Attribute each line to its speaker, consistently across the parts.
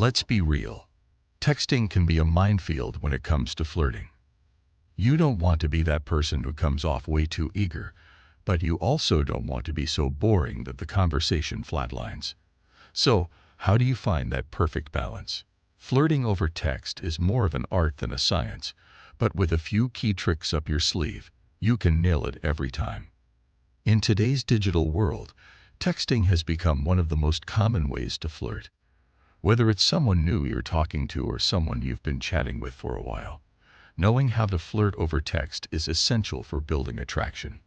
Speaker 1: Let's be real. Texting can be a minefield when it comes to flirting. You don't want to be that person who comes off way too eager, but you also don't want to be so boring that the conversation flatlines. So, how do you find that perfect balance? Flirting over text is more of an art than a science, but with a few key tricks up your sleeve, you can nail it every time. In today's digital world, texting has become one of the most common ways to flirt. Whether it's someone new you're talking to or someone you've been chatting with for a while, knowing how to flirt over text is essential for building attraction.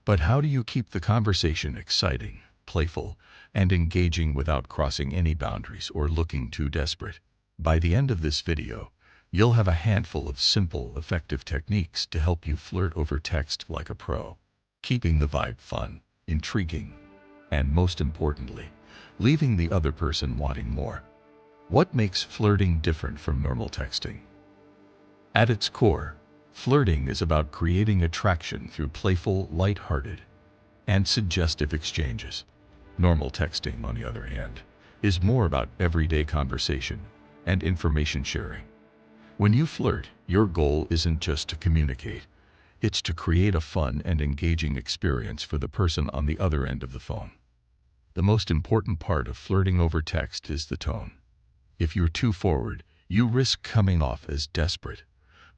Speaker 1: But how do you keep the conversation exciting, playful, and engaging without crossing any boundaries or looking too desperate? By the end of this video, you'll have a handful of simple, effective techniques to help you flirt over text like a pro, keeping the vibe fun, intriguing, and most importantly, leaving the other person wanting more. What makes flirting different from normal texting? At its core, flirting is about creating attraction through playful, light-hearted, and suggestive exchanges. Normal texting, on the other hand, is more about everyday conversation and information sharing. When you flirt, your goal isn't just to communicate, it's to create a fun and engaging experience for the person on the other end of the phone. The most important part of flirting over text is the tone. If you're too forward, you risk coming off as desperate.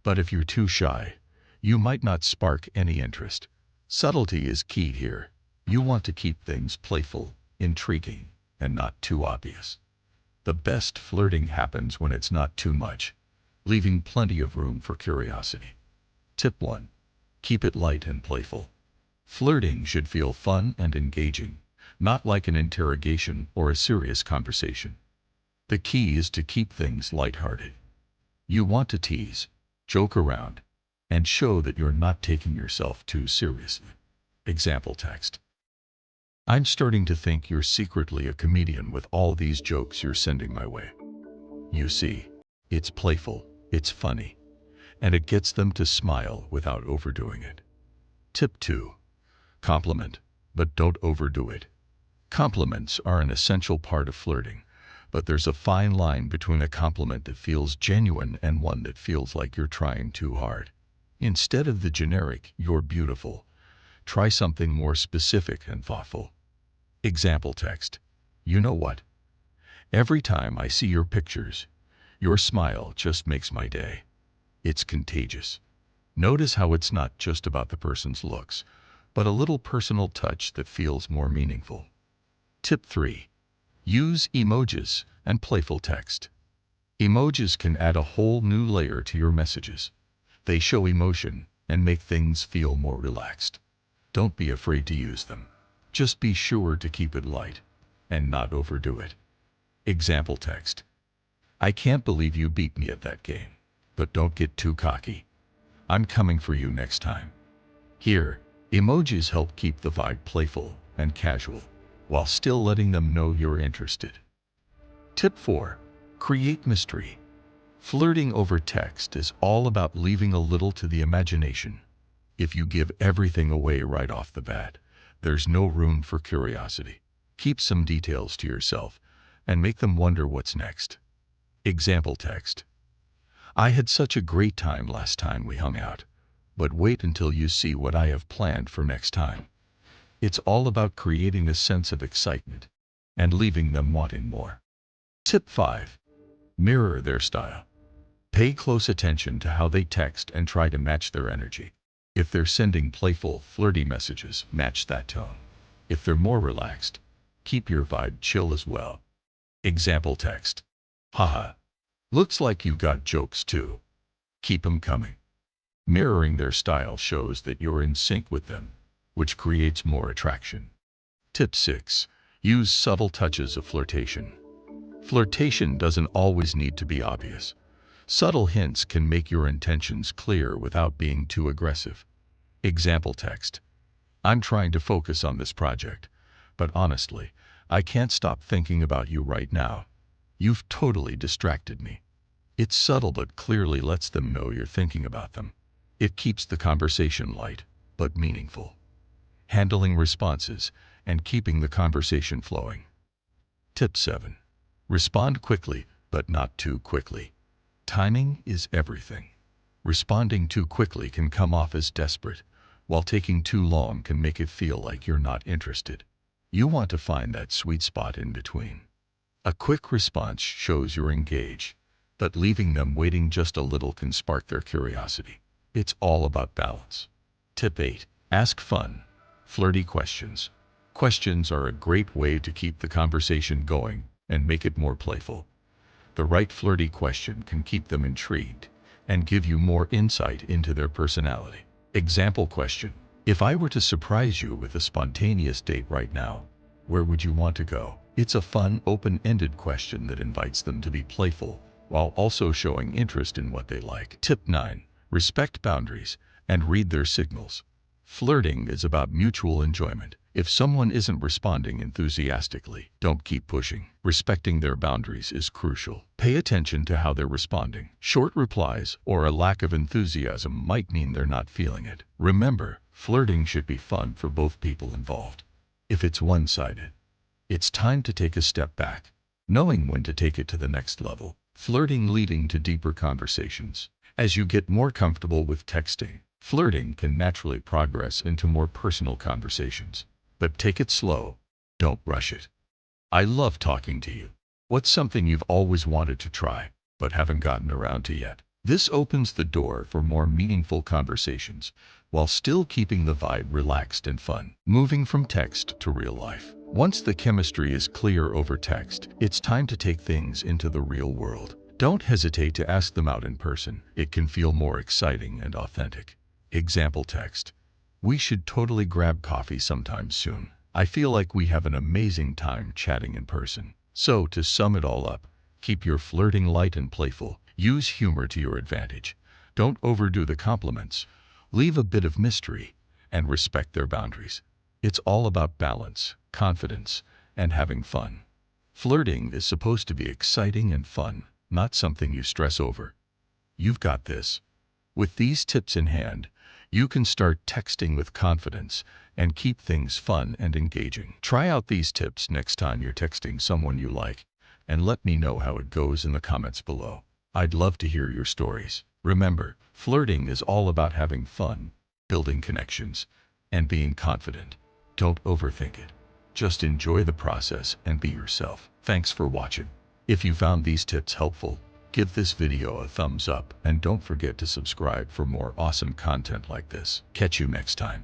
Speaker 1: But if you're too shy, you might not spark any interest. Subtlety is key here. You want to keep things playful, intriguing, and not too obvious. The best flirting happens when it's not too much, leaving plenty of room for curiosity. Tip 1. Keep it light and playful. Flirting should feel fun and engaging, not like an interrogation or a serious conversation. The key is to keep things lighthearted. You want to tease, joke around, and show that you're not taking yourself too seriously. Example text. I'm starting to think you're secretly a comedian with all these jokes you're sending my way. You see, it's playful, it's funny, and it gets them to smile without overdoing it. Tip 2. Compliment, but don't overdo it. Compliments are an essential part of flirting, but there's a fine line between a compliment that feels genuine and one that feels like you're trying too hard. Instead of the generic, "you're beautiful," try something more specific and thoughtful. Example text. You know what? Every time I see your pictures, your smile just makes my day. It's contagious. Notice how it's not just about the person's looks, but a little personal touch that feels more meaningful. Tip 3. Use emojis and playful text. Emojis can add a whole new layer to your messages. They show emotion and make things feel more relaxed. Don't be afraid to use them. Just be sure to keep it light and not overdo it. Example text. I can't believe you beat me at that game, but don't get too cocky. I'm coming for you next time. Here, emojis help keep the vibe playful and casual, while still letting them know you're interested. Tip 4. Create mystery. Flirting over text is all about leaving a little to the imagination. If you give everything away right off the bat, there's no room for curiosity. Keep some details to yourself and make them wonder what's next. Example text. I had such a great time last time we hung out, but wait until you see what I have planned for next time. It's all about creating a sense of excitement and leaving them wanting more. Tip 5. Mirror their style. Pay close attention to how they text and try to match their energy. If they're sending playful, flirty messages, match that tone. If they're more relaxed, keep your vibe chill as well. Example text. Haha. Looks like you got jokes too. Keep 'em coming. Mirroring their style shows that you're in sync with them, which creates more attraction. Tip 6. Use subtle touches of flirtation. Flirtation doesn't always need to be obvious. Subtle hints can make your intentions clear without being too aggressive. Example text. I'm trying to focus on this project, but honestly, I can't stop thinking about you right now. You've totally distracted me. It's subtle but clearly lets them know you're thinking about them. It keeps the conversation light, but meaningful. Handling responses and keeping the conversation flowing. Tip 7. Respond quickly, but not too quickly. Timing is everything. Responding too quickly can come off as desperate, while taking too long can make it feel like you're not interested. You want to find that sweet spot in between. A quick response shows you're engaged, but leaving them waiting just a little can spark their curiosity. It's all about balance. Tip 8. Ask fun, flirty questions. Questions are a great way to keep the conversation going and make it more playful. The right flirty question can keep them intrigued and give you more insight into their personality. Example question: if I were to surprise you with a spontaneous date right now, where would you want to go? It's a fun, open-ended question that invites them to be playful while also showing interest in what they like. Tip 9. Respect boundaries and read their signals. Flirting is about mutual enjoyment. If someone isn't responding enthusiastically, don't keep pushing. Respecting their boundaries is crucial. Pay attention to how they're responding. Short replies or a lack of enthusiasm might mean they're not feeling it. Remember, flirting should be fun for both people involved. If it's one-sided, it's time to take a step back, knowing when to take it to the next level. Flirting leading to deeper conversations. As you get more comfortable with texting, flirting can naturally progress into more personal conversations. But take it slow. Don't rush it. I love talking to you. What's something you've always wanted to try, but haven't gotten around to yet? This opens the door for more meaningful conversations, while still keeping the vibe relaxed and fun. Moving from text to real life. Once the chemistry is clear over text, it's time to take things into the real world. Don't hesitate to ask them out in person. It can feel more exciting and authentic. Example text: we should totally grab coffee sometime soon. I feel like we have an amazing time chatting in person. So, to sum it all up, keep your flirting light and playful. Use humor to your advantage. Don't overdo the compliments. Leave a bit of mystery and respect their boundaries. It's all about balance, confidence, and having fun. Flirting is supposed to be exciting and fun, not something you stress over. You've got this. With these tips in hand, you can start texting with confidence and keep things fun and engaging. Try out these tips next time you're texting someone you like, and let me know how it goes in the comments below. I'd love to hear your stories. Remember, flirting is all about having fun, building connections, and being confident. Don't overthink it. Just enjoy the process and be yourself. Thanks for watching. If you found these tips helpful, give this video a thumbs up and don't forget to subscribe for more awesome content like this. Catch you next time.